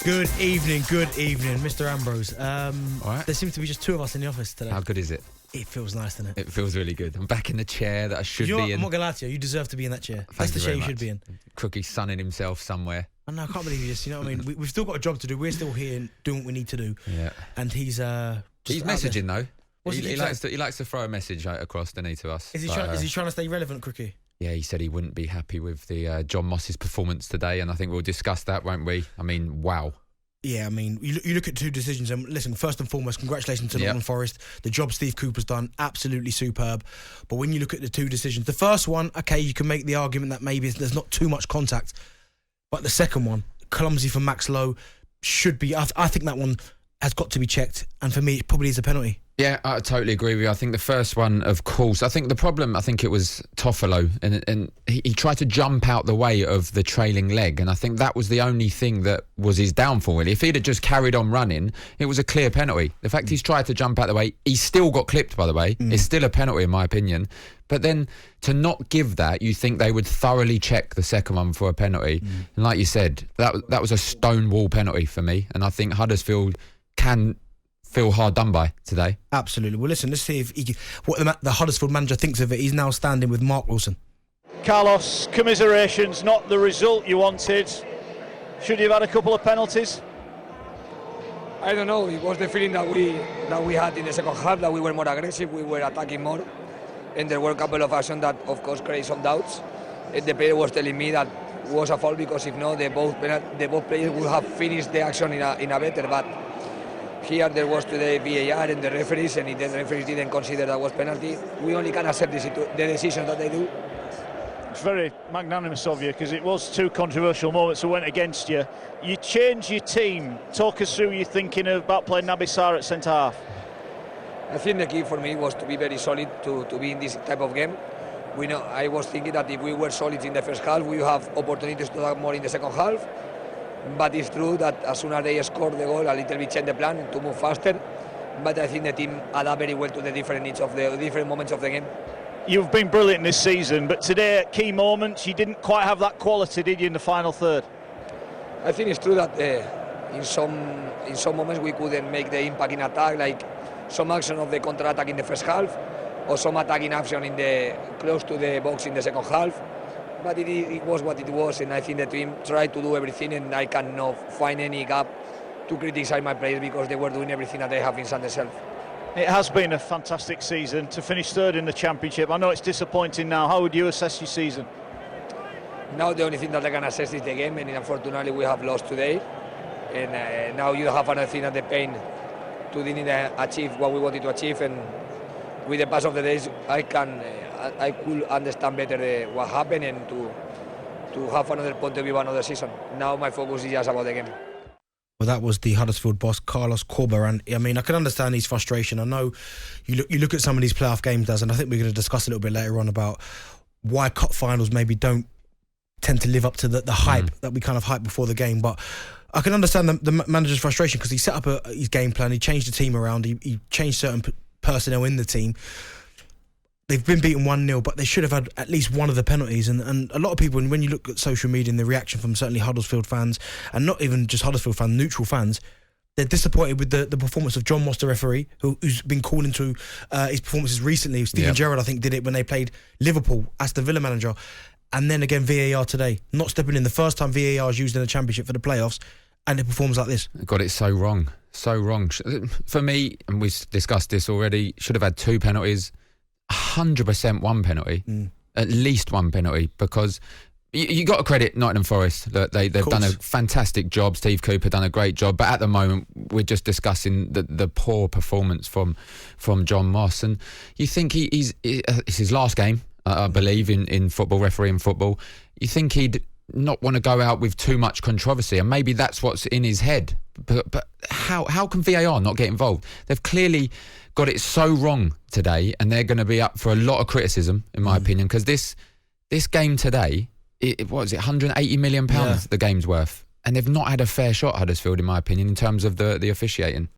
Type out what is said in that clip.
Good evening, Mr. Ambrose. Right. There seems to be just two of us in the office today. How good is it? It feels nice, doesn't it? It feels really good. I'm back in the chair that I should You know be what? in. I'm not going to lie to you. You deserve to be in that chair. Thank That's the you chair very you should much. be in. Crookie's sunning himself somewhere. I know, I can't believe you just, you know what I mean? We've still got a job to do. We're still here doing what we need to do. Yeah. And he's He's messaging though. He likes to throw a message across, doesn't he, to us? Is he trying to stay relevant, Crookie? Yeah, he said he wouldn't be happy with the John Moss's performance today, and I think we'll discuss that, won't we? I mean, wow. Yeah, I mean, you look at two decisions, and listen, first and foremost, congratulations to Nottingham Forest. The job Steve Cooper's done, absolutely superb. But when you look at the two decisions, the first one, okay, you can make the argument that maybe there's not too much contact. But the second one, clumsy from Max Lowe, should be, I think that one has got to be checked. And for me, it probably is a penalty. Yeah, I totally agree with you. I think the first one, of course, I think the problem, it was Toffolo, and he tried to jump out the way of the trailing leg, and I think that was the only thing that was his downfall, really. If he'd have just carried on running, it was a clear penalty. The fact he's tried to jump out the way, he still got clipped, by the way. It's still a penalty, in my opinion. But then to not give that, you think they would thoroughly check the second one for a penalty. And like you said, that was a stonewall penalty for me, and I think Huddersfield can feel hard done by today. Absolutely. Well, listen, let's see if what the Huddersfield manager thinks of it. He's now standing with Mark Wilson. Carlos, commiserations, not the result you wanted. Should you have had a couple of penalties? I don't know. It was the feeling that we had in the second half, that we were more aggressive, we were attacking more, and there were a couple of actions that, of course, create some doubts. And the player was telling me that it was a foul, because if not, the both players would have finished the action in a better. But here there was today VAR and the referees, and if the referees didn't consider that was penalty, we only can accept the decisions that they do. It's very magnanimous of you, because it was two controversial moments that went against you. You changed your team. Talk us through your thinking about playing Naby Sarr at centre half. I think the key for me was to be very solid to be in this type of game. I was thinking that if we were solid in the first half, we would have opportunities to do more in the second half. But it's true that as soon as they scored the goal, a little bit changed the plan to move faster. But I think the team adapt very well to the different needs of the different moments of the game. You've been brilliant this season, but today at key moments you didn't quite have that quality, did you, in the final third? I think it's true that in some moments we couldn't make the impact in attack, like some action of the counter-attack in the first half, or some attacking action close to the box in the second half. But it was what it was, and I think the team tried to do everything, and I cannot find any gap to criticize my players, because they were doing everything that they have inside themselves. It has been a fantastic season. To finish third in the Championship, I know it's disappointing now. How would you assess your season? Now the only thing that I can assess is the game, and unfortunately we have lost today. And now you have another thing at the pain to didn't achieve what we wanted to achieve, and with the pass of the days I could understand better what happened, and to have another point of view, another season. Now my focus is just about the game. Well, that was the Huddersfield boss, Carlos Corber, and I mean, I can understand his frustration. I know you look at some of these playoff games, and I think we're going to discuss a little bit later on about why cup finals maybe don't tend to live up to the hype that we kind of hype before the game. But I can understand the manager's frustration, because he set up his game plan, he changed the team around, he changed certain personnel in the team. They've been beaten 1-0, but they should have had at least one of the penalties. And a lot of people, when you look at social media and the reaction from certainly Huddersfield fans, and not even just Huddersfield fans, neutral fans, they're disappointed with the performance of John Moss, the referee, who's been called into his performances recently. Steven Gerrard, I think, did it when they played Liverpool, Aston Villa manager. And then again, VAR today, not stepping in. The first time VAR is used in a championship for the playoffs, and it performs like this. Got it so wrong. So wrong. For me, and we've discussed this already, should have had two penalties. 100% one penalty, at least one penalty, because you got to credit Nottingham Forest. They've done a fantastic job. Steve Cooper done a great job, but at the moment we're just discussing the poor performance from John Moss, and you think it's his last game, I believe, in football, refereeing football. You think he'd not want to go out with too much controversy, and maybe that's what's in his head. But how can VAR not get involved? They've clearly got it so wrong today, and they're going to be up for a lot of criticism, in my opinion, because this game today, what was it, £180 million the game's worth, and they've not had a fair shot, Huddersfield, in my opinion, in terms of the officiating.